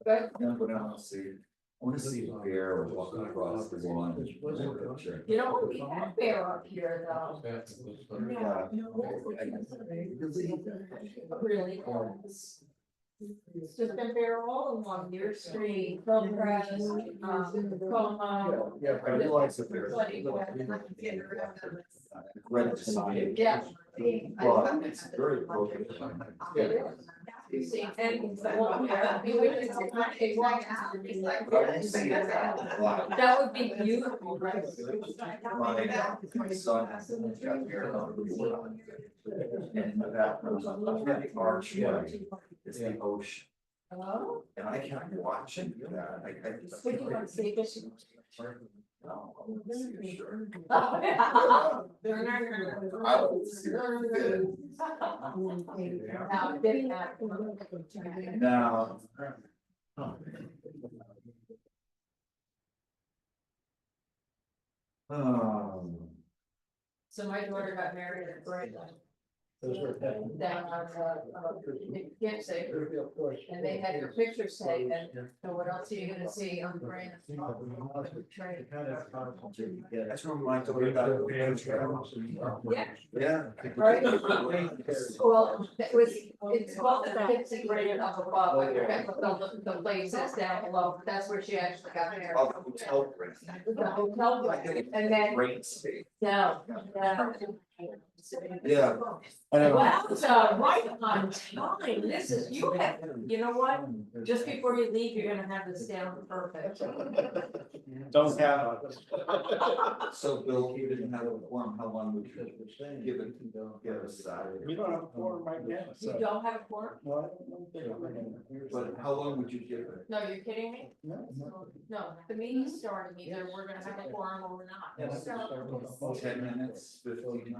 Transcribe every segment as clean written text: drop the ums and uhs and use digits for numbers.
Good. Then go down and see. I want to see a bear walking across the lawn. You know what, we had bear up here though. Yeah. Really was. It's just been bear all along your street, Hillcrest, Como. Yeah, I realize that there's. Red sign. Yeah. Well, it's very appropriate. And, well, yeah, we would just- But I don't see it a lot. that would be beautiful, right? My son has got hair on the wall. And the background, the archway is the ocean. Oh. And I can't watch it do that. I just. Would you want to see this? No, I wouldn't see it, sure. Oh, I would see it good. Now, didn't have. Now. So my daughter got married at Brayton. Down on Gipsy, and they had your pictures taken, so what else are you gonna see on the brand? That's where my daughter got it. Yeah. Yeah. Right. Well, it's called the Gipsy Brayton up above, I forget what the place is down below, that's where she actually got married. Oh, the hotel room. The hotel, and then, Great state. yeah. Yeah. Wow, so right on time, this is, you have, you know what, just before you leave, you're gonna have this down perfect. Don't have. So Bill, you didn't have a form, how long would you give it, give us that? We don't have a forum right now, You so. don't have a form? But how long would you give it? No, you're kidding me? No, the meeting's starting, either we're gonna have a forum or we're not. 10 minutes, 15 minutes.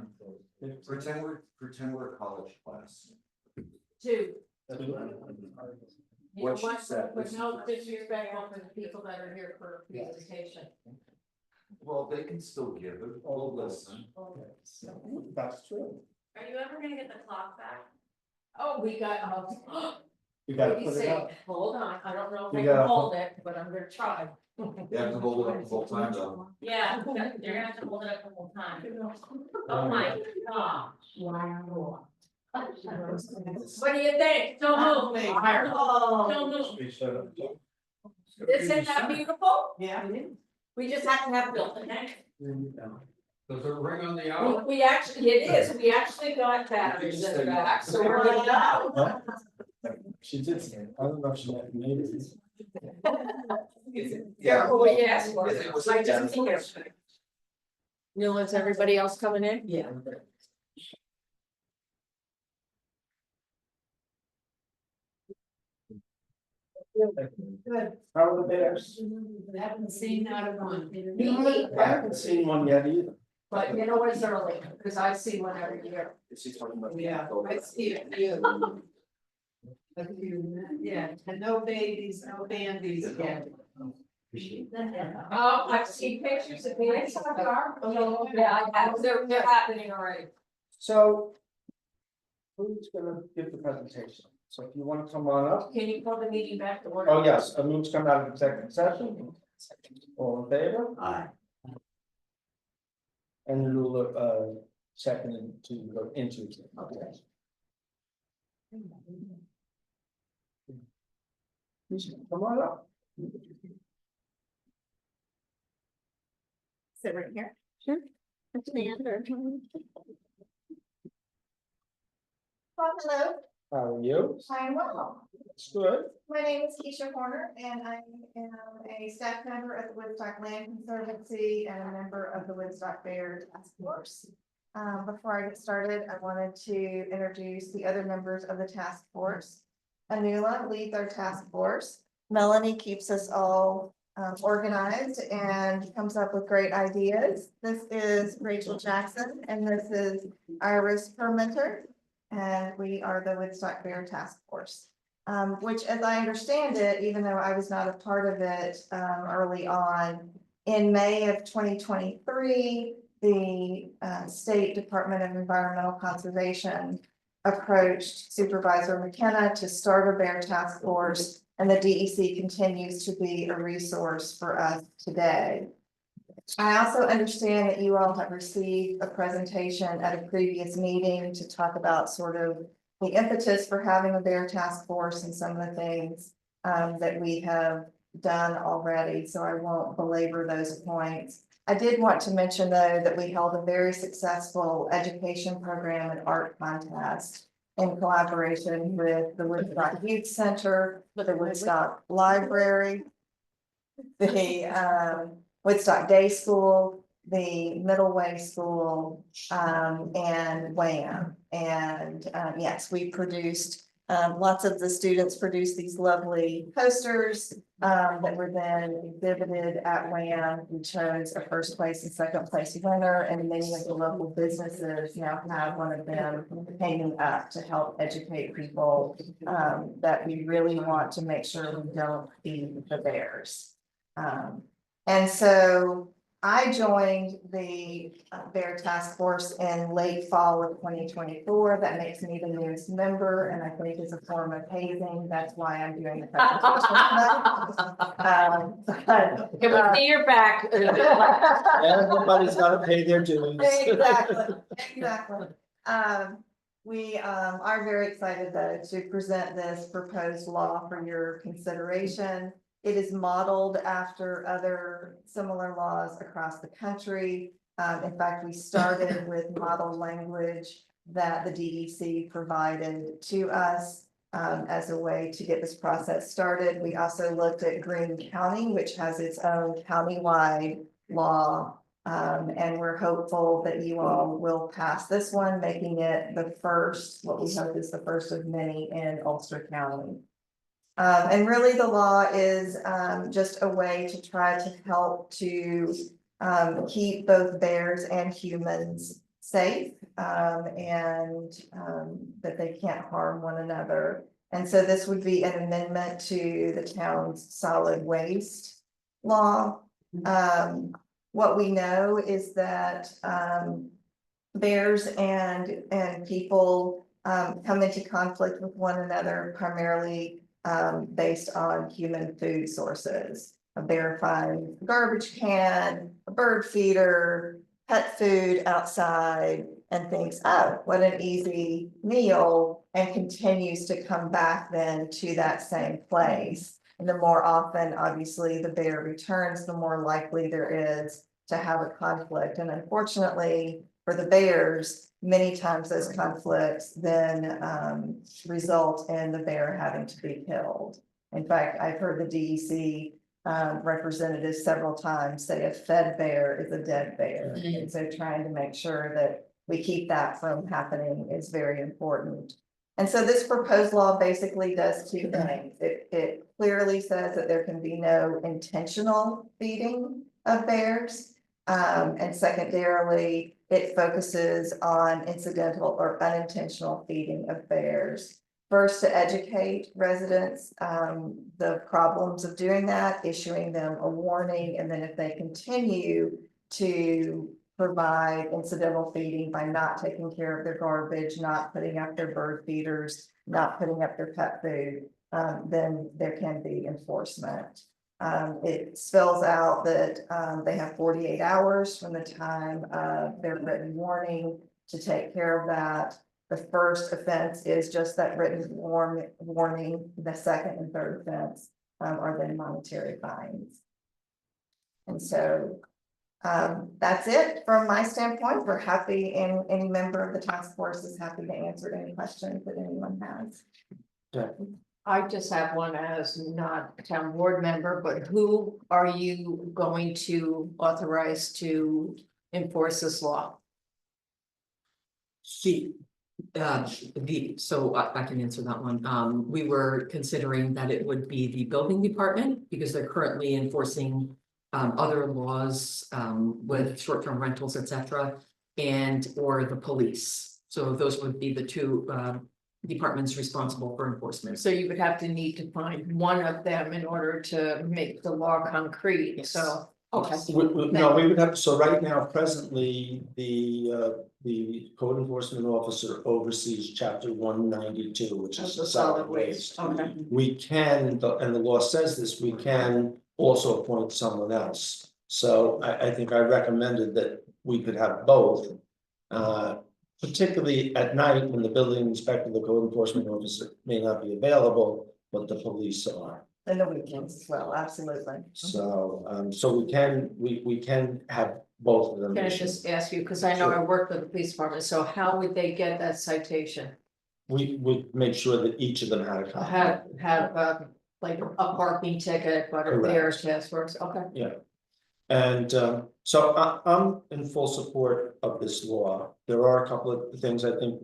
Pretend we're a college class. Two. You know What she what, said but was- no disrespect for the people that are here for a presentation. Well, they can still give it, we'll listen. That's true. Are you ever gonna get the clock back? Oh, we got, You gotta what do put you it say? up. Hold on, I don't know if You I can gotta- hold it, but I'm gonna try. You have to hold it up the whole time though. Yeah, you're gonna have to hold it up the whole time. Oh my god. Wow. What do you think? Don't move me. Oh. Don't move. We should. Isn't that beautiful? Yeah. We just have to have built it. Does it ring on the hour? We actually, it is, we actually got batteries in the back, so we're gonna go. She did say, it. I don't know if she meant maybe. Yeah. Oh, yes. It was- I just think it's- Neil, is everybody else coming in? Yeah. Good. How are the bears? Haven't seen that one. I haven't seen one yet either. But you know what's early, because I see one every year. Is she talking about? Yeah, I see a few. A few, yeah, and no babies, no bandies yet. Oh, I've seen pictures of babies in the car. Oh, yeah, I have, they're happening already. So. Who's gonna give the presentation? So if you wanna come on up. Can you call the meeting back to order? Oh, yes, I move to come out of executive session. All in favor? Aye. And Lula, seconded to go into. Okay. Come on up. Sit right here. Sure. Stand or. Hello, How are you? I'm well. It's good. My name is Keisha Horner and I am a staff member at the Woodstock Land Conservancy and a member of the Woodstock Bear Task Force. Before I get started, I wanted to introduce the other members of the task force. Anula leads our task force. Melanie keeps us all organized and comes up with great ideas. This is Rachel Jackson and this is Iris Permenter. And we are the Woodstock Bear Task Force, which as I understand it, even though I was not a part of it early on, in May of 2023, the State Department of Environmental Conservation approached Supervisor McKenna to start a bear task force and the DEC continues to be a resource for us today. I also understand that you all have received a presentation at a previous meeting to talk about sort of the impetus for having a bear task force and some of the things that we have done already, so I won't belabor those points. I did want to mention, though, that we held a very successful education program and art contest in collaboration with the Woodstock Youth Center, the Woodstock Library, the Woodstock Day School, the Middle Way School, and WAM. And yes, we produced, lots of the students produced these lovely posters that were then exhibited at WAM. We chose a first place and second place winner, and many of the local businesses now have one of them hanging up to help educate people that we really want to make sure we don't feed the bears. And so I joined the Bear Task Force in late fall of 2024. That makes me the newest member, and I think is a form of hazing. That's why I'm doing the presentation tonight. Can we see your back? Everybody's gotta pay their dues. Exactly, exactly. We are very excited though to present this proposed law for your consideration. It is modeled after other similar laws across the country. In fact, we started with model language that the DEC provided to us as a way to get this process started. We also looked at Greene County, which has its own countywide law. And we're hopeful that you all will pass this one, making it the first, what we hope is the first of many in Ulster County. And really the law is just a way to try to help to keep both bears and humans safe and that they can't harm one another. And so this would be an amendment to the town's solid waste law. What we know is that bears and people come into conflict with one another primarily based on human food sources. A bear finds a garbage can, a bird feeder, pet food outside, and thinks, oh, what an easy meal, and continues to come back then to that same place. And the more often, obviously, the bear returns, the more likely there is to have a conflict. And unfortunately, for the bears, many times those conflicts then result in the bear having to be killed. In fact, I've heard the DEC representatives several times say a fed bear is a dead bear. And so trying to make sure that we keep that from happening is very important. And so this proposed law basically does two things. It clearly says that there can be no intentional feeding of bears. And secondarily, it focuses on incidental or unintentional feeding of bears. First, to educate residents the problems of doing that, issuing them a warning, and then if they continue to provide incidental feeding by not taking care of their garbage, not putting up their bird feeders, not putting up their pet food, then there can be enforcement. It spells out that they have 48 hours from the time of their written warning to take care of that. The first offense is just that written warning. The second and third offense are then monetary fines. And so that's it from my standpoint. We're happy, and any member of the task force is happy to answer any questions that anyone has. I just have one as not a town board member, but who are you going to authorize to enforce this law? So I can answer that one. We were considering that it would be the building department because they're currently enforcing other laws with short-term rentals, etc., and or the police. So those would be the two departments responsible for enforcement. So you would have to need to find one of them in order to make the law concrete. Yes. So Okay. No, we would have, so right now, presently, the code enforcement officer oversees chapter 192, which is The solid waste. Okay, We can, and the law says this, we can also appoint someone else. So I think I recommended that we could have both. Particularly at night when the building inspector, the code enforcement officer may not be available, but the police are. And the weekends as well, absolutely. So, so we can have both of them. can I just ask you, because I know I work with the police department, so how would they get that citation? We would make sure that each of them had a copy. Have like a parking ticket, but a Correct. bear's task force, okay. And so I'm in full support of this law. There are a couple of things I think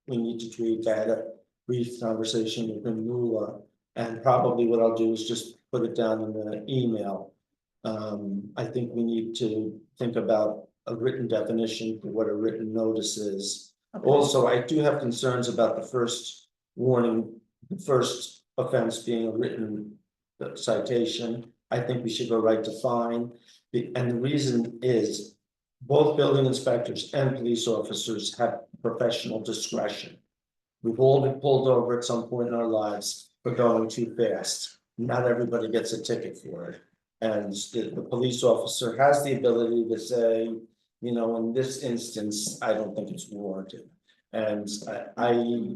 we need to tweak. I had a brief conversation with Nula, and probably what I'll do is just put it down in the email. I think we need to think about a written definition for what a written notice is. Okay. Also, I do have concerns about the first warning, the first offense being a written citation. I think we should go right to fine. And the reason is both building inspectors and police officers have professional discretion. We've all been pulled over at some point in our lives for going too fast. Not everybody gets a ticket for it. And the police officer has the ability to say, you know, in this instance, I don't think it's warranted. And I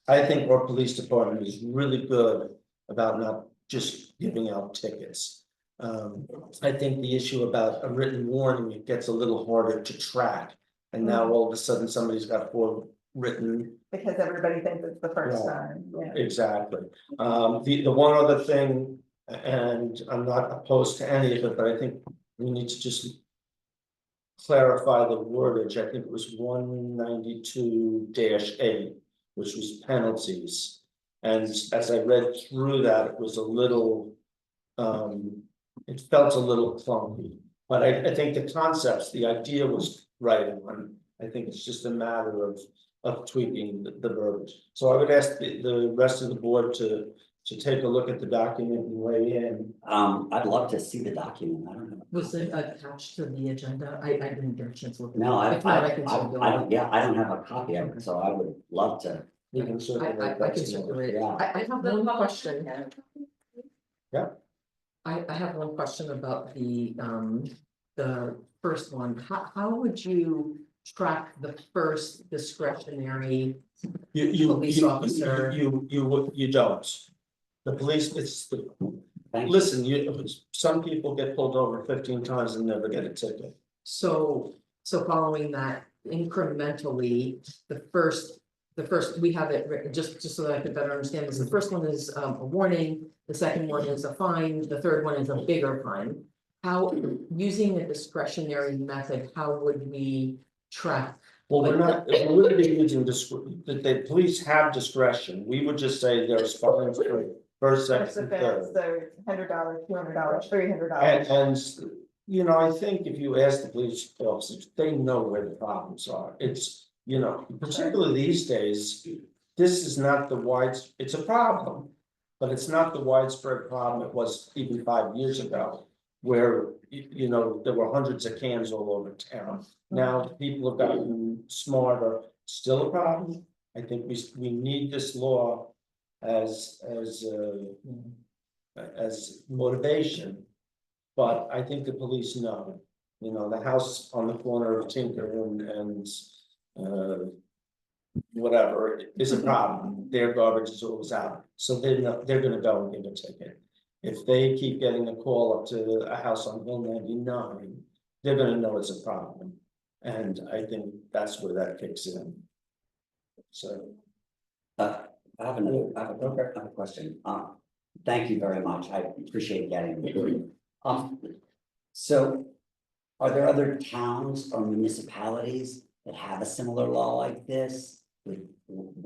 think our police department is really good about not just giving out tickets. I think the issue about a written warning, it gets a little harder to track. And now all of a sudden, somebody's got 4 written. Because everybody thinks it's the first Right. time, yeah. Exactly. The one other thing, and I'm not opposed to any of it, but I think we need to just clarify the wordage. I think it was 192-8, which was penalties. And as I read through that, it was a little, it felt a little clunky. But I think the concepts, the idea was right on. I think it's just a matter of tweaking the verbiage. So I would ask the rest of the board to take a look at the document and weigh in. I'd love to see the document, I don't know. Was it attached to the agenda? I didn't get a chance to look. at it. No, If not, I can circulate it. don't, yeah, I don't have a copy of it, so I would love to, We can I circulate can that tomorrow. circulate it. Yeah. I have one question. Yeah. I have one question about the first one. How would you track the first discretionary? Police officer. You don't. The police, it's the, thank you. listen, some people get pulled over 15 times and never get a ticket. So following that incrementally, the first, we have it written, just so that I could better understand this, the first one is a warning, the second one is a fine, the third one is a bigger fine. How, using a discretionary method, how would we track? Well, we wouldn't be using the police have discretion. We would just say there's fines for first, First second, offense, third. so $100, $200, $300. And, you know, I think if you ask the police officers, they know where the problems are. It's, you know, particularly these days, this is not it's a problem, but it's not the widespread problem it was even 5 years ago, where, you know, there were hundreds of cans all over town. Now people have gotten smarter, still a problem. I think we need this law as motivation. But I think the police know, you know, the house on the corner of Tinker and whatever is a problem. Their garbage is always out, so they're gonna go and give a ticket. If they keep getting a call up to a house on Hill 99, they're gonna know it's a problem. And I think that's where that kicks in. So. I have a question, thank you very much, I appreciate getting it. So, are there other towns or municipalities that have a similar law like this?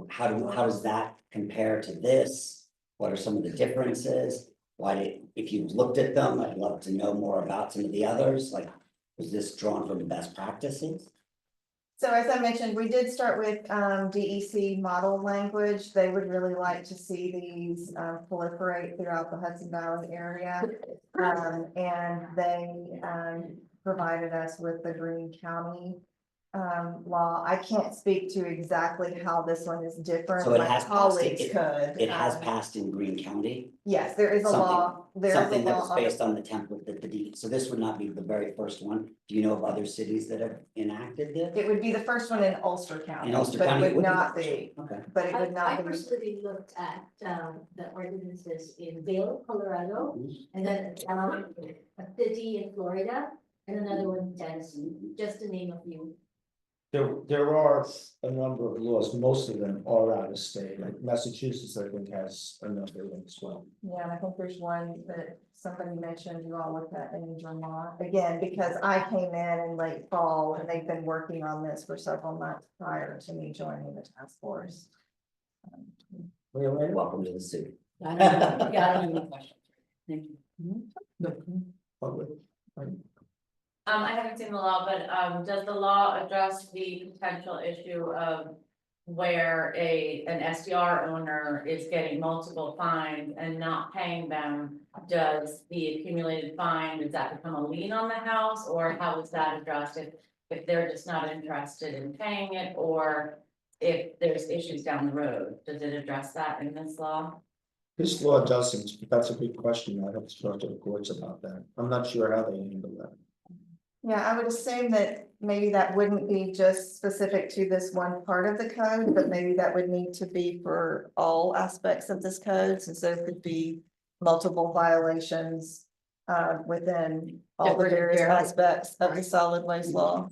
How does that compare to this? What are some of the differences? If you've looked at them, I'd love to know more about some of the others, like, was this drawn from the best practices? So as I mentioned, we did start with DEC model language. They would really like to see these proliferate throughout the Hudson Valley area. And they provided us with the Greene County law. I can't speak to exactly how this one is different. So it My has passed, colleagues it could. has passed in Greene County, Yes, there is a law. There is a something that law was on based on the template that the D, so this would not be the very first one. Do you know of other cities that have enacted this? It would be the first one in Ulster County, In Ulster but County, it would not the be, first one. Okay, but it would I not be. personally looked at the ordinances in Vail, Colorado, and then a city in Florida, and another one in Tennessee, just to name a few. There are a number of laws, most of them are out of state, like Massachusetts, I think, has a number of them as well. Yeah, and I think there's one that somebody mentioned, you all looked at in Vermont, again, because I came in late fall and they've been working on this for several months prior to me joining the task force. welcome to the city. I don't have any questions. Thank you. Public, I haven't seen the law, but, does the law address the potential issue of where an SDR owner is getting multiple fines and not paying them? Does the accumulated fine, does that become a lien on the house, or how is that addressed if they're just not interested in paying it, or if there's issues down the road? Does it address that in this law? This law doesn't, but that's a big question. I have to talk to the courts about that. I'm not sure how they handle that. Yeah, I would assume that maybe that wouldn't be just specific to this one part of the code, but maybe that would need to be for all aspects of this code, since there could be multiple violations within all the various aspects of the solid waste law.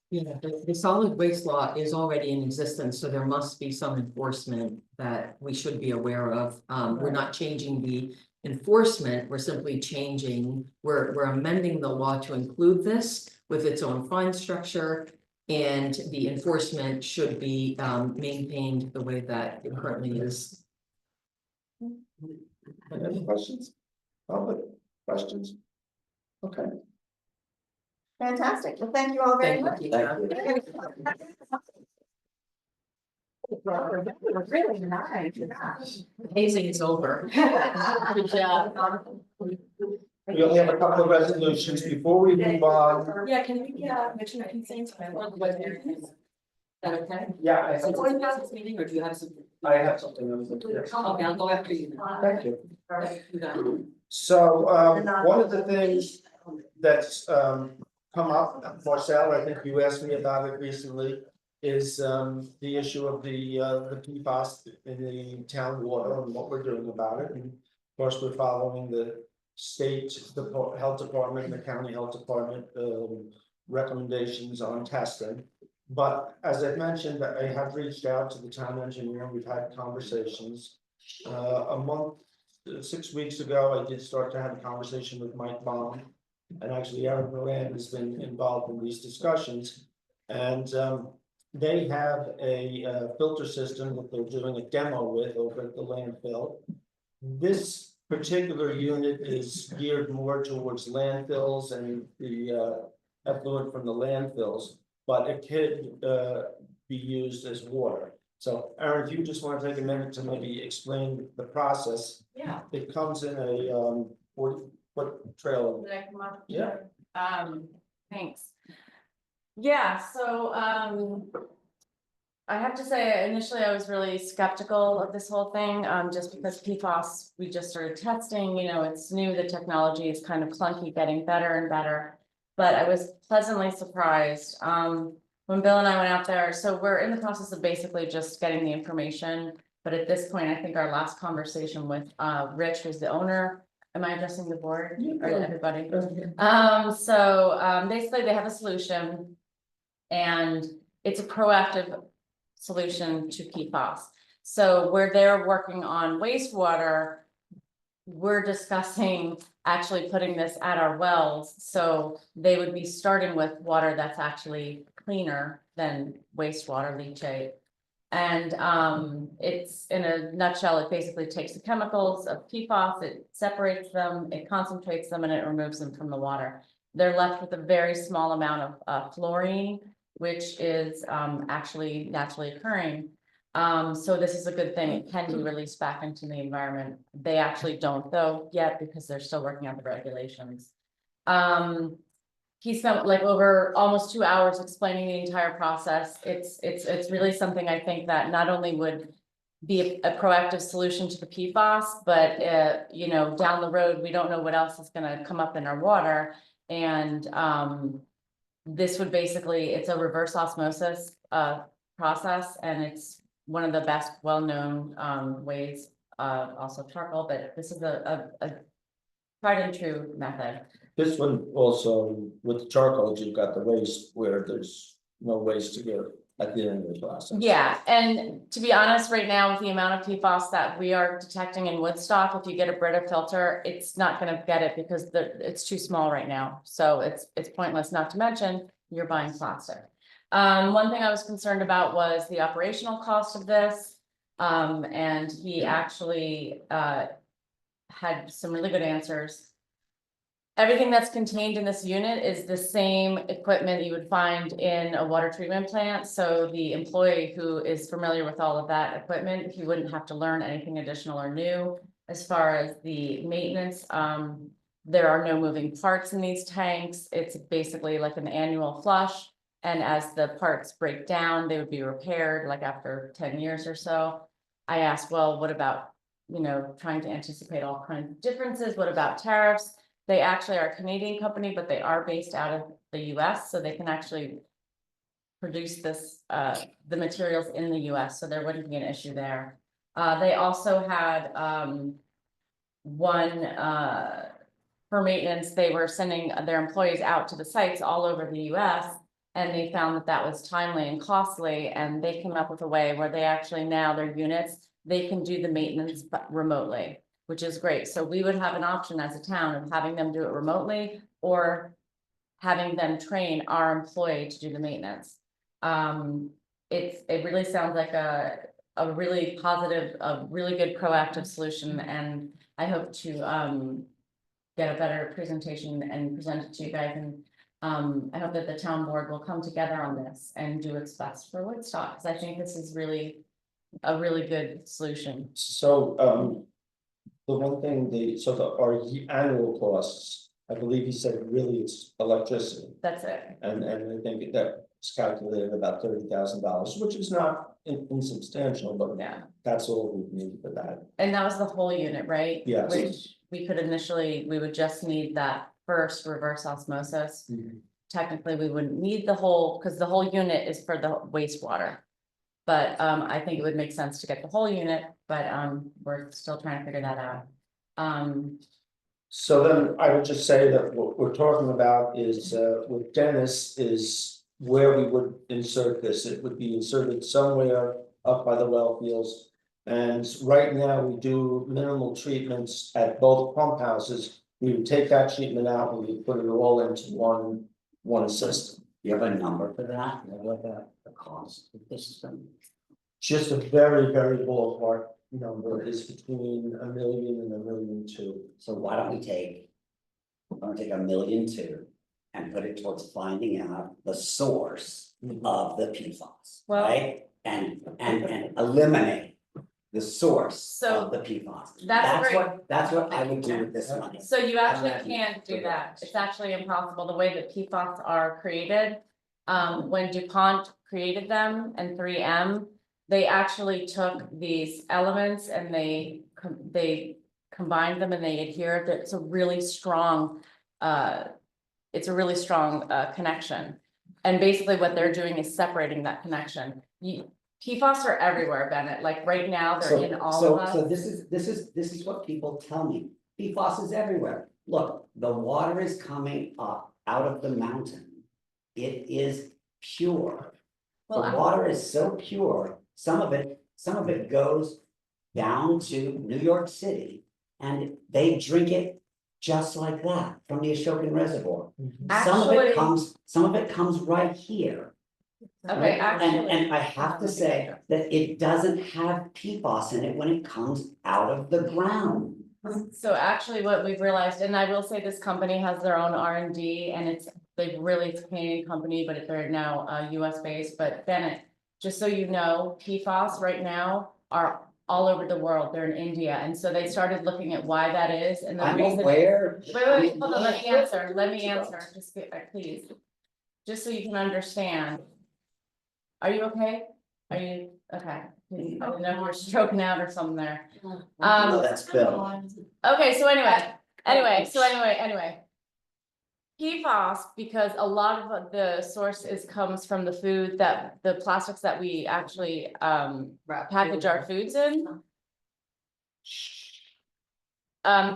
Yeah, the solid waste law is already in existence, so there must be some enforcement that we should be aware of. We're not changing the enforcement, we're simply changing, we're amending the law to include this with its own fine structure. And the enforcement should be maintained the way that it currently is. Any questions? Public questions? Okay. Fantastic. Well, thank you all very much. Thank you. Really nice. Amazing, it's over. Good job. We only have a couple of resolutions before we move on. Yeah, can we mention a few things? Is that okay? Yeah, I So going past this meeting, or do you have something? have something else. Okay, I'll go after you. Thank you. You got it. So, one of the things that's, come up, Marcel, I think you asked me about it recently, is, the issue of the PFAS in the town water and what we're doing about it. And of course, we're following the state, health department, and the county health department, recommendations on testing. But as I mentioned, I have reached out to the town engineer, we've had conversations. A month, 6 weeks ago, I did start to have a conversation with Mike Bond. And actually Aaron Moran has been involved in these discussions. And they have a filter system that they're doing a demo with over at the landfill. This particular unit is geared more towards landfills and the effluent from the landfills, but it could be used as water. So Aaron, if you just want to take a minute to maybe explain the process. Yeah. It comes in a 40-foot trailer. Did I come up? Yeah. Thanks. Yeah, so, I have to say, initially I was really skeptical of this whole thing, just because PFAS, we just started testing, you know, it's new, the technology is kind of clunky, getting better and better. But I was pleasantly surprised, when Bill and I went out there, so we're in the process of basically just getting the information. But at this point, I think our last conversation with, Rich, who's the owner, am I addressing the board or everybody? Basically they have a solution. And it's a proactive solution to PFAS. So where they're working on wastewater, we're discussing actually putting this at our wells. So they would be starting with water that's actually cleaner than wastewater leachate. And it's, in a nutshell, it basically takes the chemicals of PFAS, it separates them, it concentrates them, and it removes them from the water. They're left with a very small amount of fluorine, which is actually naturally occurring. So this is a good thing. It can be released back into the environment. They actually don't though yet because they're still working out the regulations. He spent like over almost 2 hours explaining the entire process. It's really something I think that not only would be a proactive solution to the PFAS, but you know, down the road, we don't know what else is gonna come up in our water. And this would basically, it's a reverse osmosis process, and it's one of the best well-known ways, also charcoal, but this is a tried and true method. This one also, with charcoal, you've got the waste where there's no waste to go at the end of the process. Yeah, and to be honest, right now with the amount of PFAS that we are detecting in Woodstock, if you get a Brita filter, it's not gonna get it because it's too small right now. So it's pointless, not to mention you're buying plastic. One thing I was concerned about was the operational cost of this. And he actually had some really good answers. Everything that's contained in this unit is the same equipment you would find in a water treatment plant. So the employee who is familiar with all of that equipment, he wouldn't have to learn anything additional or new. As far as the maintenance, there are no moving parts in these tanks. It's basically like an annual flush. And as the parts break down, they would be repaired like after 10 years or so. I asked, well, what about, you know, trying to anticipate all kinds of differences? What about tariffs? They actually are a Canadian company, but they are based out of the US, so they can actually produce this, the materials in the US, so there wouldn't be an issue there. They also had one for maintenance, they were sending their employees out to the sites all over the US, and they found that that was timely and costly, and they came up with a way where they actually now, their units, they can do the maintenance remotely, which is great. So we would have an option as a town of having them do it remotely or having them train our employee to do the maintenance. It really sounds like a really positive, a really good proactive solution, and I hope to get a better presentation and present it to you guys. And I hope that the town board will come together on this and do its best for Woodstock, because I think this is really a really good solution. So, the one thing, our annual costs, I believe he said really it's electricity. That's it. And I think that's calculated about $30,000, which is not insubstantial, but Yeah. that's all we need for that. And that was the whole unit, right? Yes. Which we could initially, we would just need that first reverse osmosis. Mhm. Technically, we wouldn't need the whole, because the whole unit is for the wastewater. But I think it would make sense to get the whole unit, but we're still trying to figure that out. So then I would just say that what we're talking about is, with Dennis, is where we would insert this. It would be inserted somewhere up by the well fields. And right now, we do minimal treatments at both pump houses. We would take that treatment out and we would put it all into one system. You have a number for that, you have like a cost of the system? Just a very, very ballpark number is between $1 million and $1.2 million. So why don't we take $1.2 million and put it towards finding out the source of the PFAS, Well- right? And eliminate the source So of the PFAS. that's great. That's what I would do with this money. So you actually Imagine. can't do that. It's actually impossible. The way that PFAS are created. When DuPont created them and 3M, they actually took these elements and they combined them and they adhered. It's a really strong, connection. And basically what they're doing is separating that connection. PFAS are everywhere, Bennett. Like right now, they're in all of us. So this is what people tell me. PFAS is everywhere. Look, the water is coming up out of the mountain. It is pure. The Well, water is so pure, some of it goes down to New York City. And they drink it just like that from the Ashokan Reservoir. Some of it comes right here. Okay, right? actually. And I have to say that it doesn't have PFAS in it when it comes out of the ground. So actually what we've realized, and I will say this company has their own R&D and They really, it's a Canadian company, but they're now US based, but Bennett, just so you know, PFAS right now are all over the world. They're in India, and so they started looking at why that is, and the I'm reason. aware. Wait, hold on, let me answer, just get, please. Just so you can understand. Are you okay? Are you, okay, I didn't know if you're stroking out or something there. No, Um, that's Bill. okay, so anyway. PFAS, because a lot of the source comes from the food that, the plastics that we actually, package our foods in.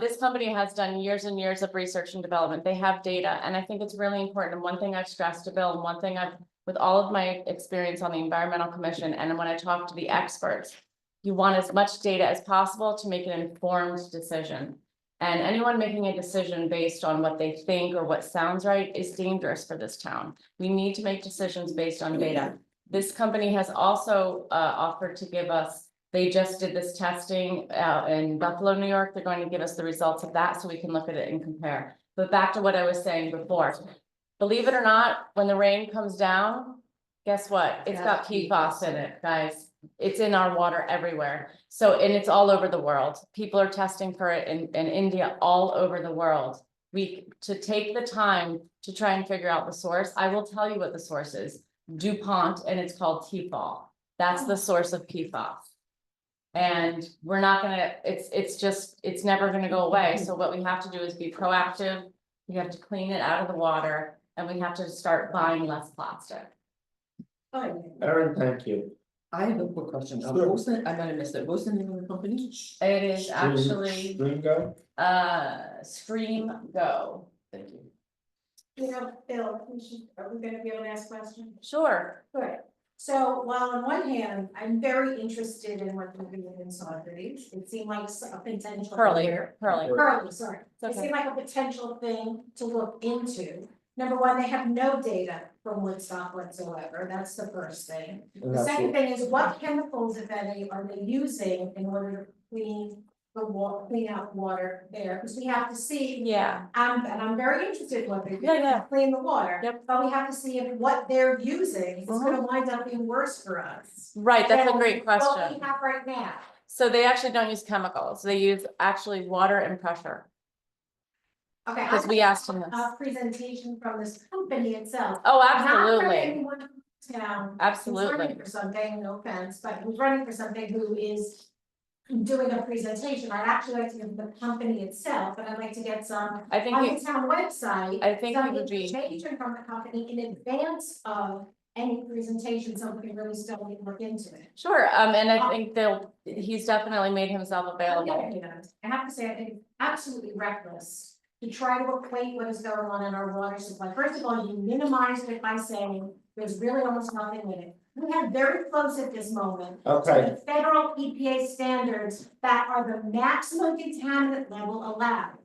This company has done years and years of research and development. They have data, and I think it's really important. And one thing I've stressed to Bill, and one thing with all of my experience on the environmental commission, and when I talk to the experts, you want as much data as possible to make an informed decision. And anyone making a decision based on what they think or what sounds right is dangerous for this town. We need to make decisions based on data. This company has also offered to give us, they just did this testing out in Buffalo, New York. They're going to give us the results of that so we can look at it and compare. But back to what I was saying before, believe it or not, when the rain comes down, guess what? It's got PFAS in it, guys. It's in our water everywhere. So, and it's all over the world. People are testing for it in India, all over the world. To take the time to try and figure out the source, I will tell you what the source is. DuPont, and it's called T-Fall. That's the source of PFAS. And we're not gonna, it's never gonna go away. So what we have to do is be proactive. We have to clean it out of the water, and we have to start buying less plastic. Erin, thank you. I have a quick question. Sure. What was the, I might have missed it. What was the name of the company? It is actually, Stream go? Stream Go. Thank you. You know, Bill, are we gonna be able to ask questions? Sure. Good. So while on one hand, I'm very interested in what you're doing in Socrates, it seemed like a potential. Pearly. Curly, sorry. It Okay. seemed like a potential thing to look into. Number one, they have no data from Woodstock whatsoever. That's the first thing. And The that's second what- thing is what chemicals, if any, are they using in order to clean clean out water there? Because we have to see. Yeah. And I'm very interested in what they do. Yeah. Clean the water. Yep. But we have to see if what they're using is gonna wind up being worse for us. Right, that's a than great What question. we have right now. So they actually don't use chemicals. They use actually water and pressure. Okay. Because we asked him this. A presentation from this company itself. Oh, Not from absolutely. anyone in town. Who's Absolutely. running for something, no offense, but who's running for something who is doing a presentation. I'd actually like to give the company itself, but I'd like to get some I think on he- the town website. I think he some would be- information from the company in advance of any presentation, so we can really start to look into it. Sure, and I think he's definitely made himself available. I have to say, I think it's absolutely reckless to try to equate what is going on in our water supply. First of all, you minimized it by saying there's really almost nothing in it. We have very close at this moment. To Okay, the federal EPA standards that are the maximum contaminant level allowed.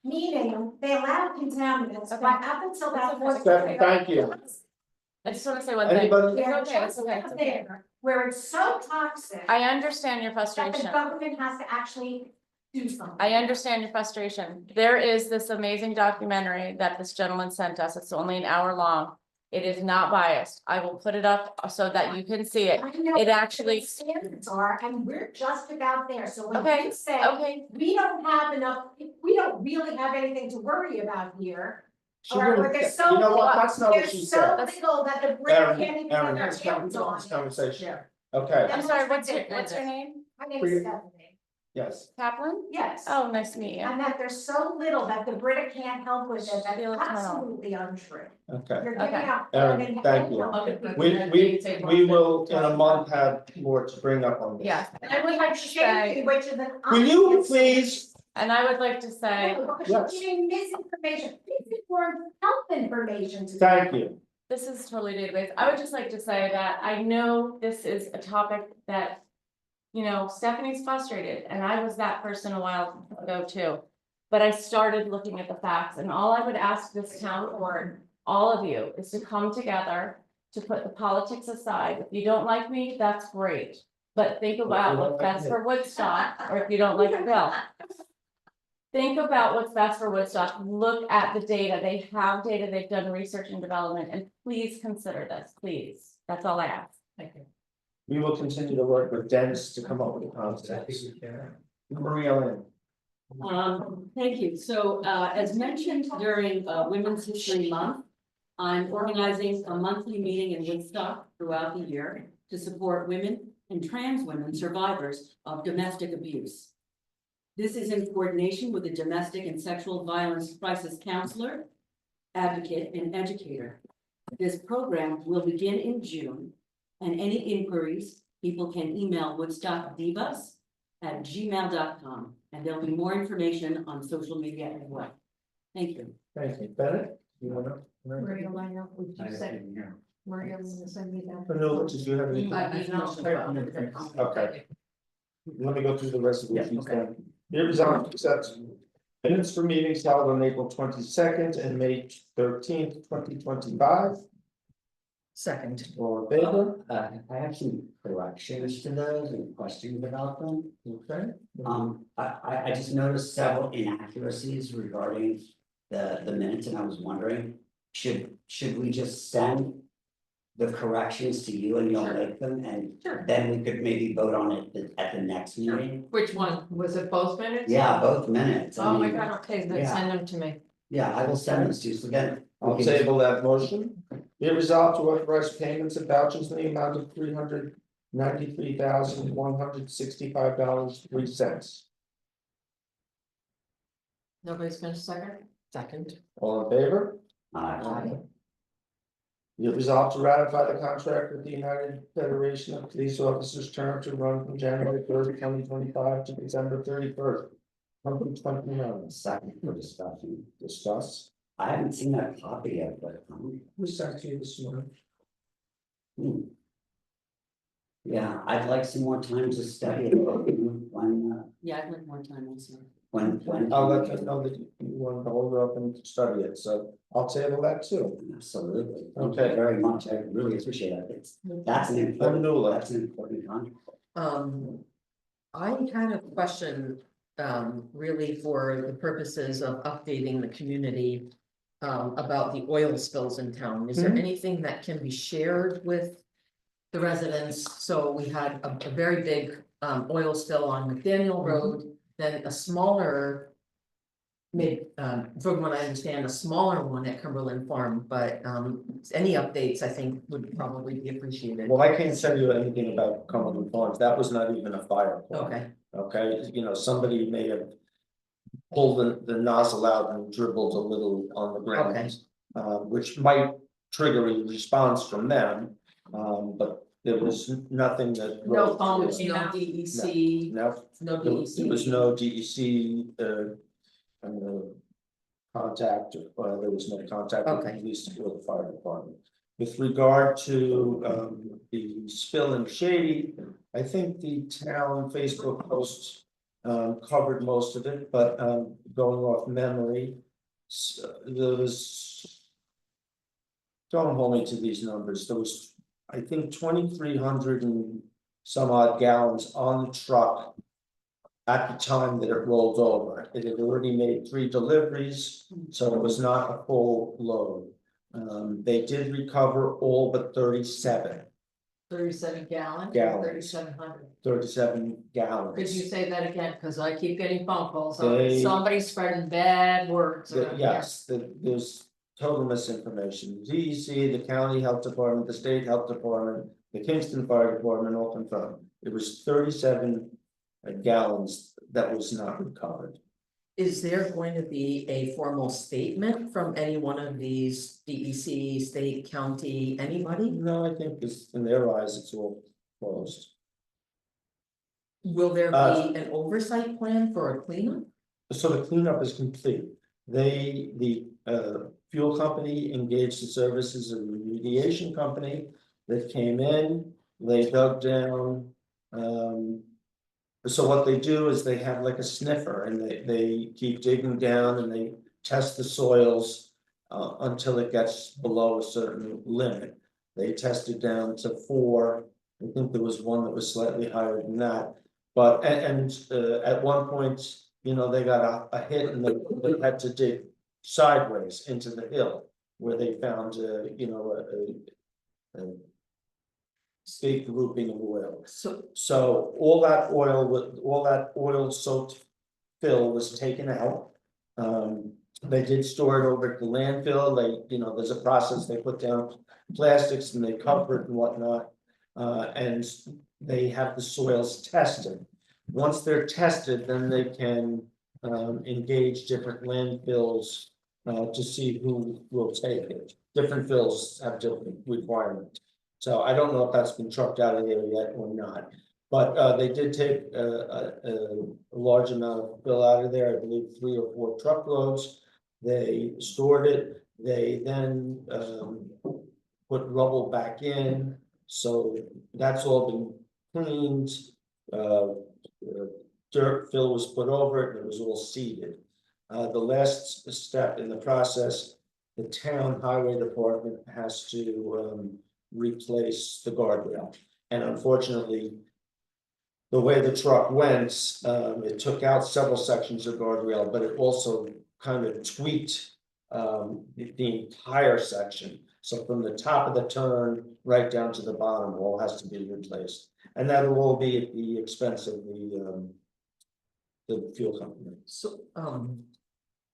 Meaning, they allow contaminants, but up until that point. Stephanie, thank you. I just want to say one thing. Anybody? They're It's okay, it's just okay, up it's okay. there, where it's so toxic. I understand your That the frustration. government has to actually do something. I understand your frustration. There is this amazing documentary that this gentleman sent us. It's only an hour long. It is not biased. I will put it up so that you can see it. I know It what actually, the standards are, and we're just about there, so when Okay, you say. okay, We don't have enough, we don't really have anything to worry about here. She Or didn't, there's you so know what, little- that's not what she There's so said. little that the brain can't Erin, even get Erin, their let's come hands to on this it. conversation. Okay, I'm sorry, what's your name? My name is Stephanie, yes, Kaplan? yes. Oh, nice to meet you. And that there's so little that the Brita can't help with it, that's Feel eternal. absolutely untrue. okay. You're giving Okay. out. Erin, thank you. We will in a month have more to bring up on this. Yes, and I would like to say, Which is an. Will you obvious- please, and I would like to say, No, because Yes. you're giving misinformation, misinformed health information to. thank you. this is totally database. I would just like to say that I know this is a topic that, you know, Stephanie's frustrated, and I was that person a while ago too. But I started looking at the facts, and all I would ask this town board, all of you, is to come together to put the politics aside. If you don't like me, that's great. But think about what's best for Woodstock, or if you don't like Bill. think about what's best for Woodstock, look at the data, they have data, they've done research and development, and please consider this, please, that's all I ask. Thank you. We will continue to work with Dennis to come up with the concepts. Maria Lynn. Thank you. So, as mentioned during, Women's History Month, I'm organizing a monthly meeting in Woodstock throughout the year to support women and trans women survivors of domestic abuse. This is in coordination with a domestic and sexual violence crisis counselor, advocate, and educator. This program will begin in June, and any inquiries, people can email woodstockdivas@gmail.com, and there'll be more information on social media as well. Thank you. Thank you. Bennett, you wanna? Maria Lino, would you say, Maria, Lino, send me that? Vanilla, did you have any? Okay. Let me go through the resolutions then. Be resolved to accept minutes for meetings held on April 22nd and May 13th, 2025. Second. All in favor? I have some corrections to those and questions about them. Okay. I just noticed several inaccuracies regarding the minutes, and I was wondering, should we just send the corrections to you and you'll make them, and Sure. then we could maybe vote on it at the next meeting? Which one, was it both minutes? Yeah, both minutes. I Oh my mean, God, okay, then yeah. send them to me. Yeah, I will send this to you, so then. I'll we can- table that motion. Be it resolved to authorize payments of vouchers in the amount of $393,165.03. Nobody's gonna second? Second. All in favor? Aye. Be it resolved to ratify the contract with the United Federation of Police Officers term to run from January 3rd, 2025 to December 31st. 2029. Second for discussion. Discuss. I haven't seen that copy yet, but, Who sent to you this morning? yeah, I'd like some more time to study it. Yeah, I'd like more time also. When. I'll let you know that you want to hold up and study it, so I'll table that too. Absolutely. Thank Okay. you very much. I really appreciate it. That's an important, Vanilla. that's an important contract. I had a question, really for the purposes of updating the community. About the oil spills in town. Is there Mhm. anything that can be shared with the residents? So we had a very big oil spill on McDaniel Road, then a smaller. From what I understand, a smaller one at Cumberland Farm, but any updates I think would probably be appreciated. Well, I can't tell you anything about Cumberland Farms, that was not even a fire. call. Okay, Okay, you know, somebody may have. Pulled the nozzle out and dribbled a little on the ground. Okay. Which might trigger a response from them, but there was nothing that. No phone, there's no DEC, No, no there DEC. was no DEC, contact, or there was no contact with the Okay. police or the fire department. With regard to, the spill in Shady, I think the town Facebook posts. Covered most of it, but, going off memory. There was. Don't hold me to these numbers, there was, I think, 2,300 and some odd gallons on the truck. At the time that it rolled over, it had already made 3 deliveries, so it was not a full load. They did recover all but 37 37 gallons, Gallons. 3,700. 37 gallons. Could you say that again, cause I keep getting phone calls, They- somebody's spreading bad words. around here. Yes, there's total misinformation. DEC, the county health department, the state health department, the Kingston Fire Department, all confirmed. It was 37 gallons that was not recovered. Is there going to be a formal statement from any one of these DEC, state, county, anybody? No, I think this, in their eyes, it's all closed. Will there Uh, be an oversight plan for a cleanup? So the cleanup is complete. The fuel company engaged the services of a remediation company that came in, they dug down. So what they do is they have like a sniffer and they keep digging down and they test the soils. Until it gets below a certain limit. They tested down to 4. I think there was one that was slightly higher than that. But at one point, they got a hit and they had to dig sideways into the hill. Where they found, a big grouping of oil. So all that oil soaked fill was taken out. They did store it over at the landfill, there's a process, they put down plastics and they cover it and whatnot. And they have the soils tested. Once they're tested, then they can engage different landfills to see who will take it. Different fills have different requirements. So I don't know if that's been trucked out of there yet or not. But they did take a large amount of fill out of there, I believe 3 or 4 truckloads. They stored it, they then put rubble back in, so that's all been cleaned. Dirt fill was put over it and it was all seeded. The last step in the process, the town highway department has to replace the guardrail. And unfortunately, the way the truck went, it took out several sections of guardrail, but it also kind of tweaked the entire section. So from the top of the turn right down to the bottom, all has to be replaced. And that will all be at the expense of the fuel company. So,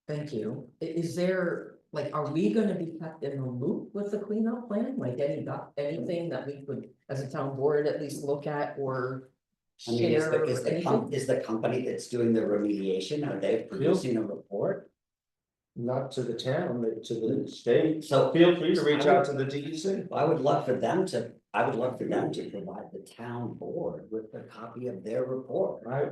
thank you. Is there, like, are we gonna be kept in the loop with the cleanup plan? Like anything that we could, as a town board, at least look at or I mean, share anything? is the company that's doing the remediation, are they producing a report? Not to the town, but to the state. So Feel free to reach out to the DEC. I would love for them to provide the town board with a copy of their report. Right,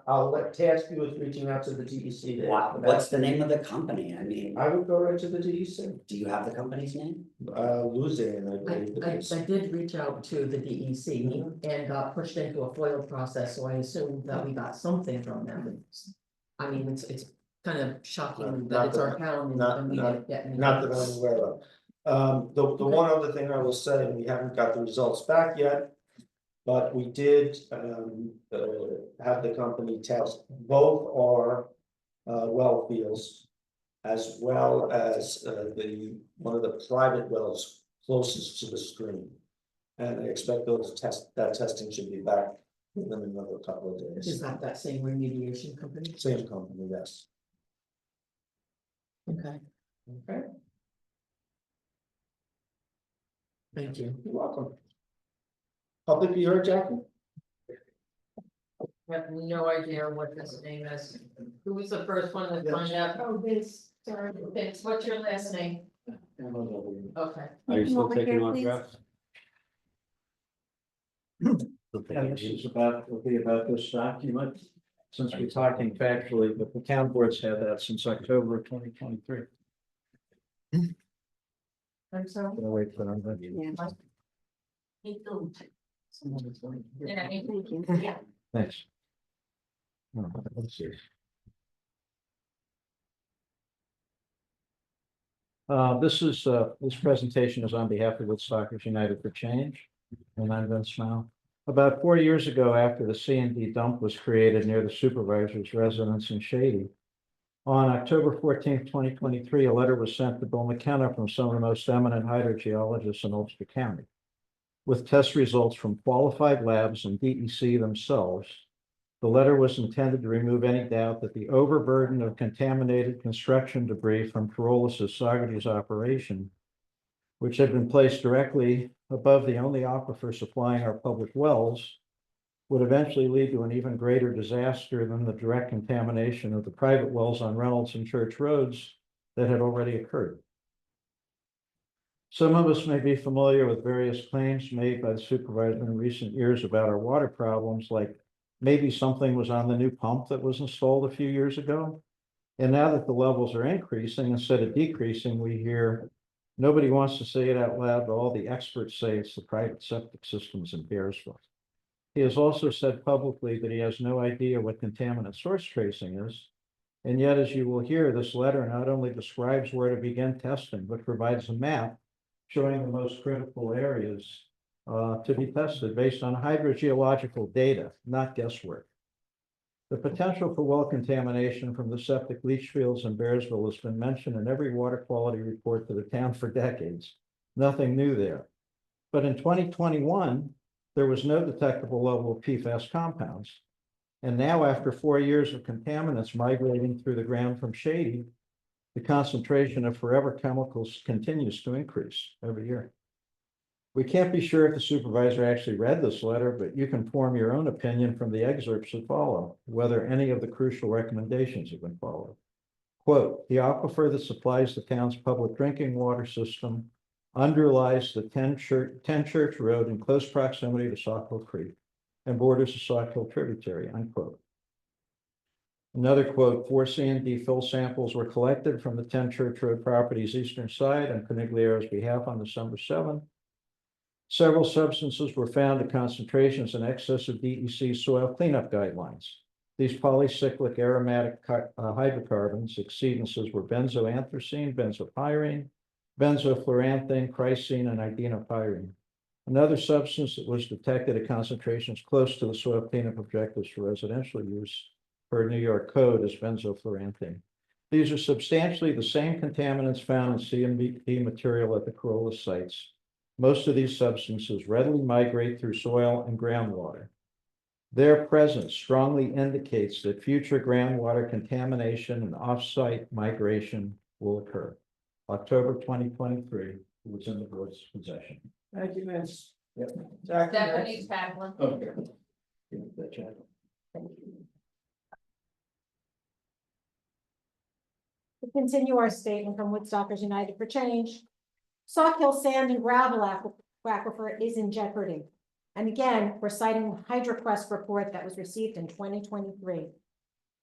I'll let task you with reaching out to the DEC. there. What's the name of the company? I mean, I would go right to the DEC. do you have the company's name? Luzerne, I believe it is. I did reach out to the DEC and got pushed into a FOIL process, so I assumed that we got something from them. I mean, it's kind of shocking that it's our town and we didn't get anything. Not that I'm aware of. The one other thing I will say, we haven't got the results back yet. But we did have the company test both our well fields. As well as one of the private wells closest to the stream. And I expect that testing should be back within another couple of days. Is that same remediation company? Same company, yes. Okay, Okay, thank you. you're welcome. Public, you heard, Jackie? I have no idea what this name is. Who was the first one to find out? Oh, this, sorry. Vince, what's your last name? Okay. Are you still taking on please? drafts? It'll be about this document, since we're talking factually, but the town board's had that since October of 2023. I'm sorry. Gonna wait for them. Yeah, thank you. Yeah. Thanks. Let's see. This presentation is on behalf of Woodstockers United for Change, and I'm Vince Smile. About 4 years ago, after the C&D dump was created near the supervisor's residence in Shady, on October 14th, 2023, a letter was sent to Bill McKenna from some of the most eminent hydrogeologists in Ulster County, with test results from qualified labs and DEC themselves. The letter was intended to remove any doubt that the overburden of contaminated construction debris from Carolus' Saugerties operation, which had been placed directly above the only aquifer supplying our public wells, would eventually lead to an even greater disaster than the direct contamination of the private wells on Reynolds and Church Roads that had already occurred. Some of us may be familiar with various claims made by the supervisor in recent years about our water problems, like maybe something was on the new pump that was installed a few years ago. And now that the levels are increasing instead of decreasing, we hear nobody wants to say it out loud, but all the experts say it's the private septic systems in Bearsville. He has also said publicly that he has no idea what contaminant source tracing is. And yet, as you will hear, this letter not only describes where to begin testing, but provides a map showing the most critical areas to be tested based on hydrogeological data, not guesswork. The potential for well contamination from the septic leach fields in Bearsville has been mentioned in every water quality report to the town for decades. Nothing new there. But in 2021, there was no detectable level of PFAS compounds. And now, after 4 years of contaminants migrating through the ground from Shady, the concentration of forever chemicals continues to increase every year. We can't be sure if the supervisor actually read this letter, but you can form your own opinion from the excerpts that follow, whether any of the crucial recommendations have been followed. Quote, the aquifer that supplies the town's public drinking water system underlies the 10 Church Road in close proximity to Saukville Creek and borders the Saukville tributary, unquote. Another quote, 4 C&D fill samples were collected from the 10 Church Road property's eastern side on Conigliero's behalf on December 7th. Several substances were found at concentrations in excess of DEC soil cleanup guidelines. These polycyclic aromatic hydrocarbons exceedances were benzoanthracene, benzopyrene, benzofluoranthene, chrysene, and idenopyrene. Another substance that was detected at concentrations close to the soil cleanup objectives for residential use per New York code is benzofluoranthene. These are substantially the same contaminants found in CMD material at the Corolla sites. Most of these substances readily migrate through soil and groundwater. Their presence strongly indicates that future groundwater contamination and off-site migration will occur. October 2023, it was in the board's possession. Thank you, Vince. Yep. Stephanie Taglin. Okay. To continue our statement from Woodstockers United for Change, Sauk Hill sand and gravel aquifer is in jeopardy. And again, we're citing the HydroQuest report that was received in 2023.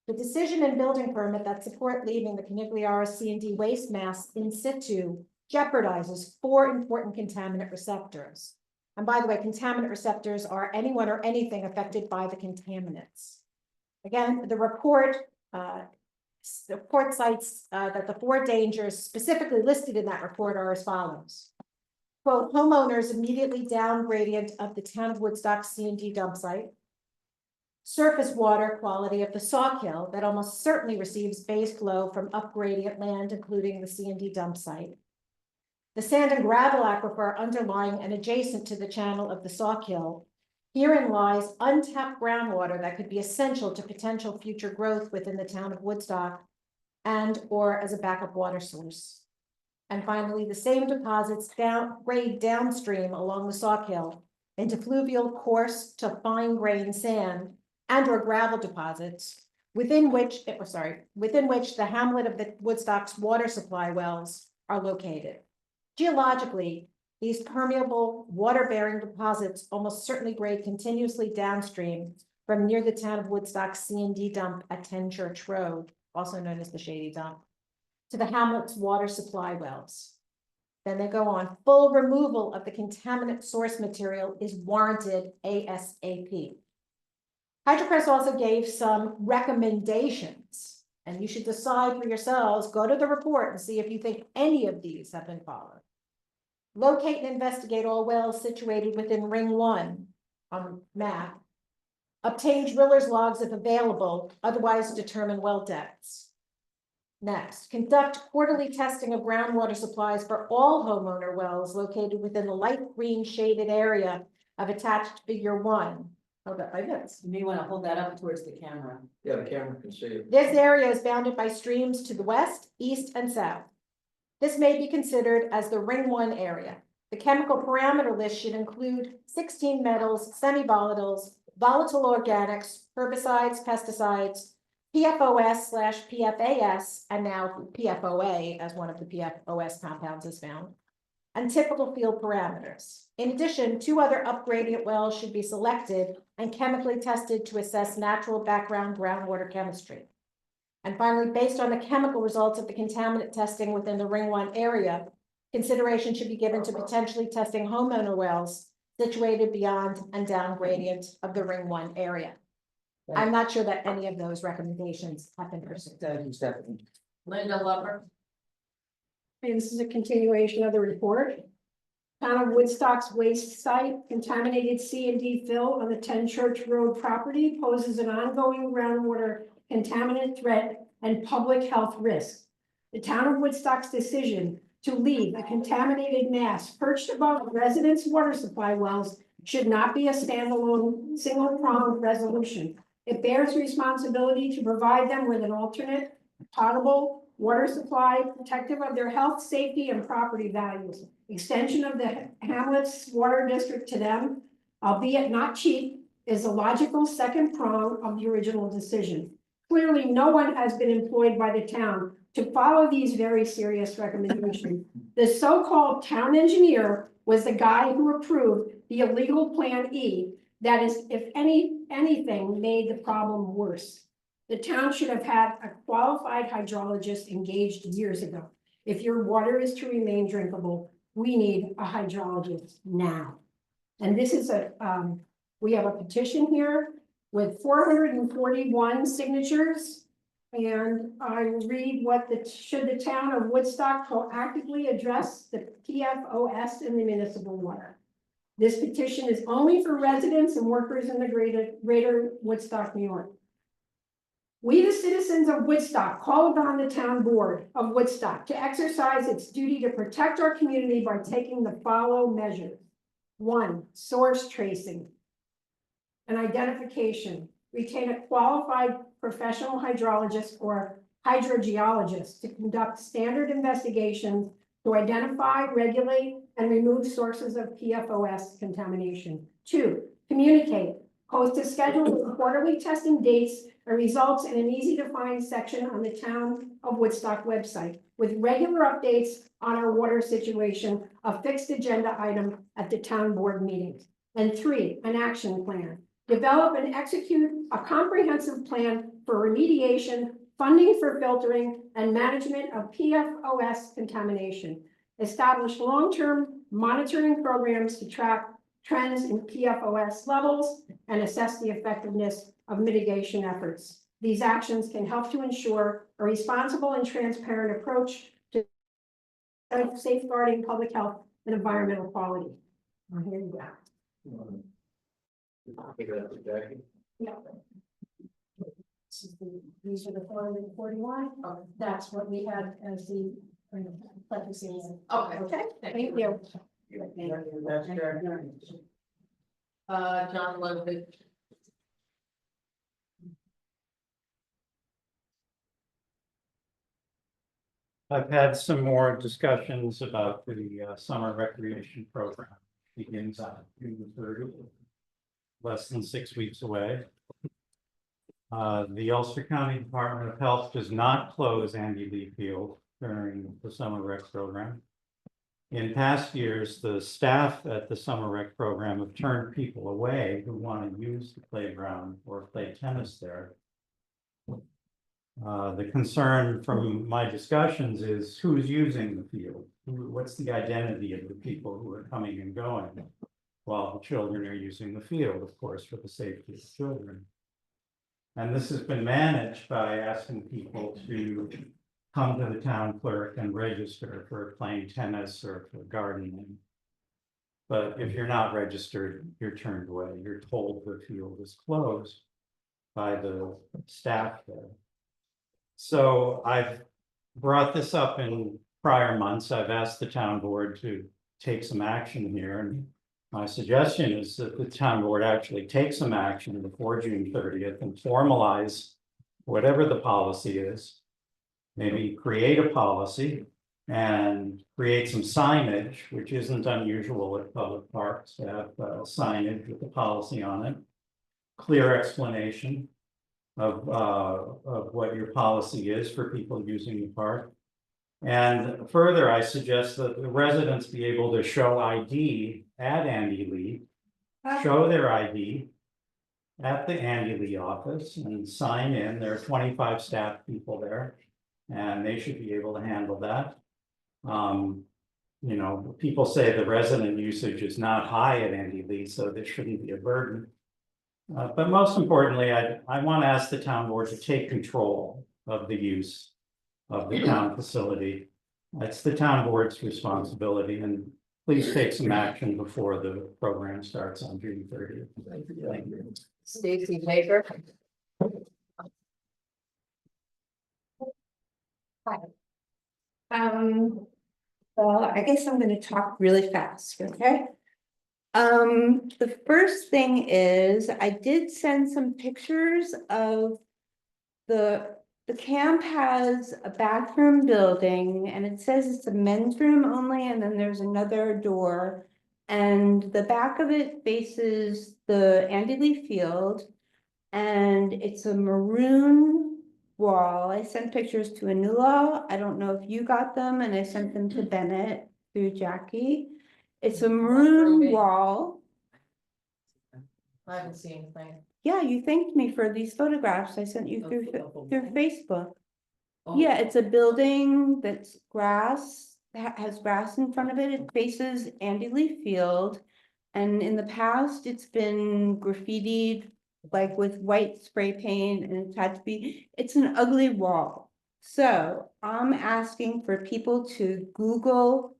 The decision and building permit that support leaving the Conigliara C&D waste mass in situ jeopardizes 4 important contaminant receptors. And by the way, contaminant receptors are anyone or anything affected by the contaminants. Again, the report cites that the 4 dangers specifically listed in that report are as follows. Quote, homeowners immediately down gradient of the town of Woodstock C&D dump site. Surface water quality of the Sauk Hill that almost certainly receives base flow from up gradient land, including the C&D dump site. The sand and gravel aquifer underlying and adjacent to the channel of the Sauk Hill. Herein lies untapped groundwater that could be essential to potential future growth within the town of Woodstock and or as a backup water source. And finally, the same deposits grade downstream along the Sauk Hill into fluvial coarse to fine grained sand and or gravel deposits within which the hamlet of the Woodstock's water supply wells are located. Geologically, these permeable water-bearing deposits almost certainly grade continuously downstream from near the town of Woodstock's C&D dump at 10 Church Road, also known as the Shady Dump, to the hamlet's water supply wells. Then they go on, full removal of the contaminant source material is warranted ASAP. HydroQuest also gave some recommendations, and you should decide for yourselves, go to the report and see if you think any of these have been followed. Locate and investigate all wells situated within Ring 1 on map. Obtain driller's logs if available, otherwise determine well depths. Next, conduct quarterly testing of groundwater supplies for all homeowner wells located within the light green shaded area of attached figure 1. Hold up by this. You may want to hold that up towards the camera. Yeah, the camera can see it. This area is bounded by streams to the west, east, and south. This may be considered as the Ring 1 area. The chemical parameter list should include 16 metals, semi-volatiles, volatile organics, herbicides, pesticides, PFOS/PFAS, and now PFOA as one of the PFOS compounds is found, and typical field parameters. In addition, 2 other upgradient wells should be selected and chemically tested to assess natural background groundwater chemistry. And finally, based on the chemical results of the contaminant testing within the Ring 1 area, consideration should be given to potentially testing homeowner wells situated beyond and down gradient of the Ring 1 area. I'm not sure that any of those recommendations have been pursued. Thank you, Stephanie. Linda Lover. And this is a continuation of the report. Town of Woodstock's waste site, contaminated C&D fill on the 10 Church Road property poses an ongoing groundwater contaminant threat and public health risk. The town of Woodstock's decision to leave a contaminated mass perched above residents' water supply wells should not be a standalone, single-pronged resolution. It bears responsibility to provide them with an alternate, potable water supply protective of their health, safety, and property values. Extension of the Hamlet's Water District to them, albeit not cheap, is a logical second prong of the original decision. Clearly, no one has been employed by the town to follow these very serious recommendations. The so-called town engineer was the guy who approved the illegal Plan E that is, if anything, made the problem worse. The town should have had a qualified hydrologist engaged years ago. If your water is to remain drinkable, we need a hydrologist now. And this is we have a petition here with 441 signatures. And I will read what should the town of Woodstock proactively address the PFOS in the municipal water. This petition is only for residents and workers in the greater Woodstock, New York. We, the citizens of Woodstock, call upon the town board of Woodstock to exercise its duty to protect our community by taking the following measures. 1, source tracing and identification. Retain a qualified professional hydrologist or hydrogeologist to conduct standard investigations to identify, regulate, and remove sources of PFOS contamination. 2, communicate. Post a schedule with quarterly testing dates and results in an easy-to-find section on the Town of Woodstock website with regular updates on our water situation, a fixed agenda item at the town board meetings. And 3, an action plan. Develop and execute a comprehensive plan for remediation, funding for filtering, and management of PFOS contamination. Establish long-term monitoring programs to track trends in PFOS levels and assess the effectiveness of mitigation efforts. These actions can help to ensure a responsible and transparent approach to safeguarding public health and environmental quality. Here you go. Yeah. These are the 441. That's what we had as the. Okay, thank you. John Ludwig. I've had some more discussions about the summer recreation program. Begins on June 30th, less than 6 weeks away. The Ulster County Department of Health does not close Andy Lee Field during the summer rec program. In past years, the staff at the summer rec program have turned people away who want to use the playground or play tennis there. The concern from my discussions is who's using the field? What's the identity of the people who are coming and going while the children are using the field, of course, for the safety of the children. And this has been managed by asking people to come to the town clerk and register for playing tennis or for gardening. But if you're not registered, you're turned away. You're told the field is closed by the staff there. So I've brought this up in prior months. I've asked the town board to take some action here. And my suggestion is that the town board actually take some action before June 30th and formalize whatever the policy is. Maybe create a policy and create some signage, which isn't unusual at public parks to have signage with the policy on it. Clear explanation of what your policy is for people using the park. And further, I suggest that the residents be able to show ID at Andy Lee, show their ID at the Andy Lee office and sign in. There are 25 staff people there, and they should be able to handle that. You know, people say the resident usage is not high at Andy Lee, so this shouldn't be a burden. But most importantly, I want to ask the town board to take control of the use of the town facility. It's the town board's responsibility, and please take some action before the program starts on June 30th. Thank you. Stacy Baker. Well, I guess I'm gonna talk really fast, okay? The first thing is, I did send some pictures of the camp has a bathroom building, and it says it's a men's room only, and then there's another door. And the back of it faces the Andy Lee Field, and it's a maroon wall. I sent pictures to Anula. I don't know if you got them, and I sent them to Bennett through Jackie. It's a maroon Ruby. wall. I haven't seen anything. Yeah, you thanked me for these photographs I sent you through Facebook. Oh. Yeah, it's a building that's grass, has grass in front of it. It faces Andy Lee Field. And in the past, it's been graffitied like with white spray paint, and it's had to be, it's an ugly wall. So I'm asking for people to Google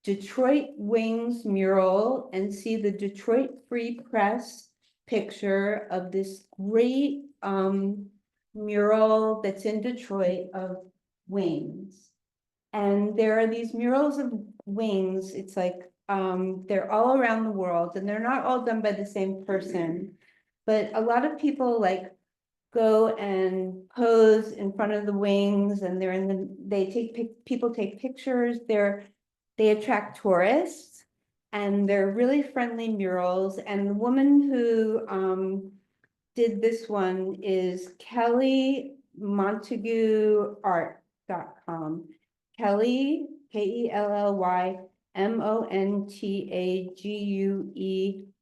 Detroit Wings mural and see the Detroit Free Press picture of this great mural that's in Detroit of wings. And there are these murals of wings. It's like they're all around the world, and they're not all done by the same person. But a lot of people like go and pose in front of the wings, and they're in the, people take pictures. They attract tourists, and they're really friendly murals. And the woman who did this one is Kelly MontagueArt.com. Kelly, Kelly Montague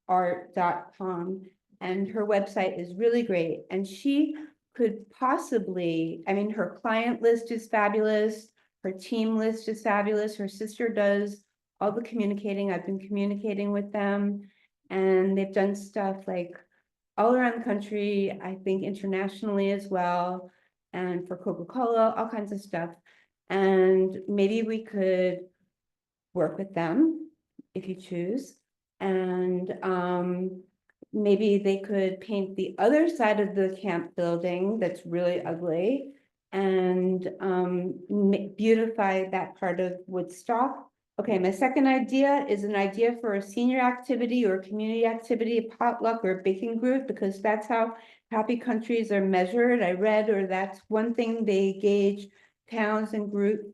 art.com. And her website is really great. And she could possibly, I mean, her client list is fabulous. Her team list is fabulous. Her sister does all the communicating. I've been communicating with them, and they've done stuff like all around the country, I think internationally as well, and for Coca-Cola, all kinds of stuff. And maybe we could work with them if you choose. And maybe they could paint the other side of the camp building that's really ugly, and beautify that part of Woodstock. Okay, my second idea is an idea for a senior activity or community activity, a potluck or a baking group, because that's how happy countries are measured. I read, or that's one thing they gauge towns and groups,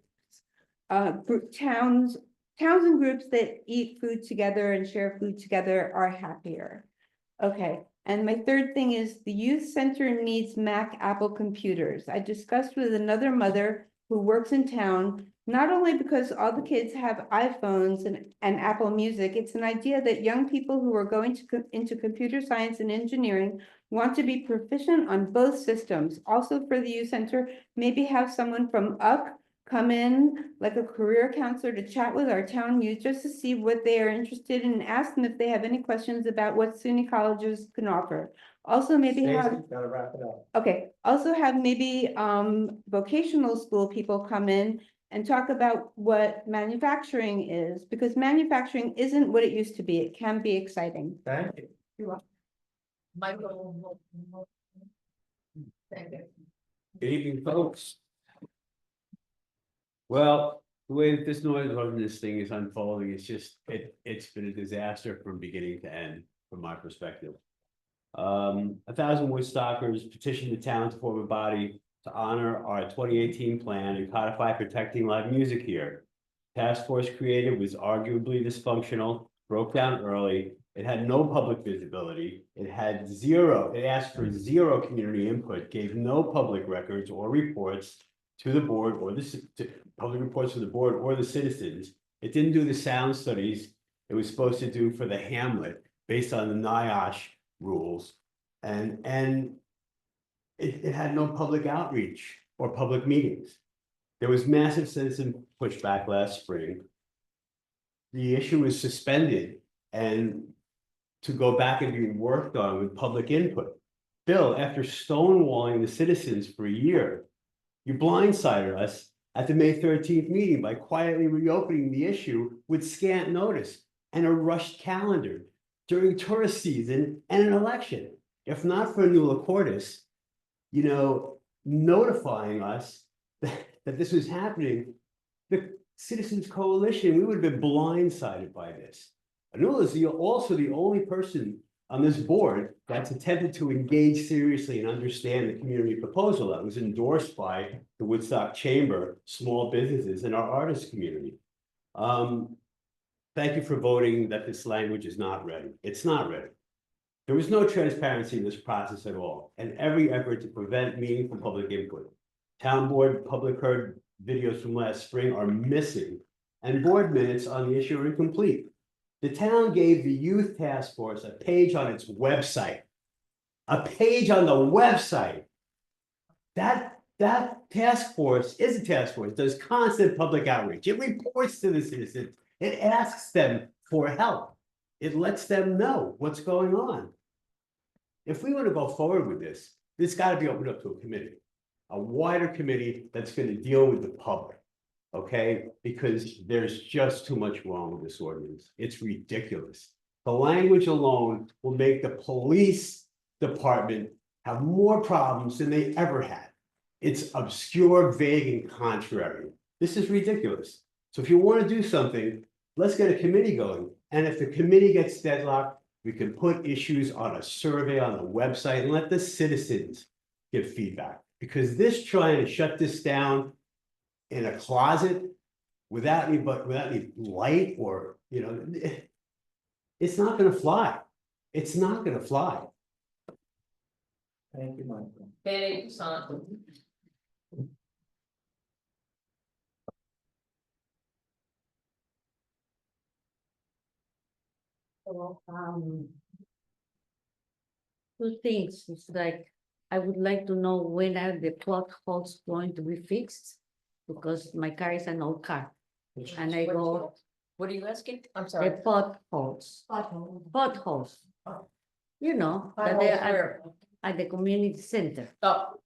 towns and groups that eat food together and share food together are happier. Okay, and my third thing is the youth center needs Mac Apple computers. I discussed with another mother who works in town, not only because all the kids have iPhones and Apple Music, it's an idea that young people who are going into computer science and engineering want to be proficient on both systems. Also for the youth center, maybe have someone from UC come in, like a career counselor, to chat with our town youth just to see what they are interested in, and ask them if they have any questions about what SUNY colleges can offer. Also maybe have, Stacy, gotta wrap it up. okay, also have maybe vocational school people come in and talk about what manufacturing is, because manufacturing isn't what it used to be. It can be exciting. Thank you. You're welcome. Michael. Thank you. Good evening, folks. Well, the way that this noise ordinance thing is unfolding, it's just, it's been a disaster from beginning to end, from my perspective. 1,000 Woodstockers petitioned the town to form a body to honor our 2018 plan and codify protecting live music here. Task force created was arguably dysfunctional, broke down early. It had no public visibility. It asked for zero community input, gave no public records or reports to the board or public reports to the board or the citizens. It didn't do the sound studies it was supposed to do for the hamlet based on the NIOSH rules. And it had no public outreach or public meetings. There was massive citizen pushback last spring. The issue was suspended and to go back and be worked on with public input. Bill, after stonewalling the citizens for a year, you blindsided us at the May 13th meeting by quietly reopening the issue with scant notice and a rushed calendar during tourist season and an election. If not for Nula Cordis, notifying us that this was happening, the Citizens Coalition, we would have been blindsided by this. Anula is also the only person on this board that's attempted to engage seriously and understand the community proposal that was endorsed by the Woodstock Chamber, small businesses, and our artist community. Thank you for voting that this language is not ready. It's not ready. There was no transparency in this process at all, and every effort to prevent meaningful public input. Town board public heard videos from last spring are missing, and board minutes on the issue are incomplete. The town gave the youth task force a page on its website. A page on the website. That task force is a task force, does constant public outreach. It reports to the citizens. It asks them for help. It lets them know what's going on. If we want to go forward with this, it's got to be opened up to a committee. A wider committee that's going to deal with the public. Okay, because there's just too much wrong with this ordinance. It's ridiculous. The language alone will make the police department have more problems than they ever had. It's obscure, vague, and contrary. This is ridiculous. So if you want to do something, let's get a committee going. And if the committee gets deadlocked, we can put issues on a survey on the website and let the citizens give feedback. Because this trying to shut this down in a closet without any light or, it's not gonna fly. It's not gonna fly. Thank you, Michael. Very son. So, two things, it's like, I would like to know when are the potholes going to be fixed? Because my car is an old car, and I go, What are you asking? I'm the sorry. potholes, potholes. You know, that they are at the community center, Oh,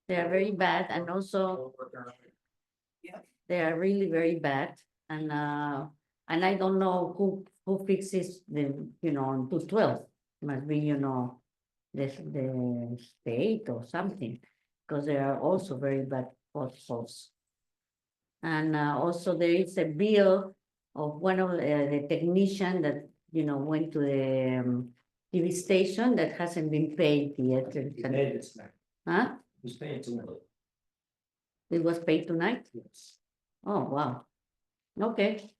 they are very bad, and also they are really very bad, and I don't know who fixes them, on 212, must be, the state or something, because they are also very bad potholes. And also there is a bill of one of the technician that, went to the TV station that hasn't been paid yet. Huh? Who's paying tonight? It was paid tonight? Yes. Oh, wow. Okay.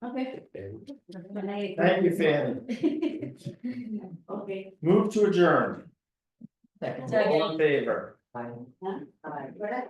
Okay. Thank you, Fanny. Okay. Move to adjourn. Second. All in favor? Huh? All right.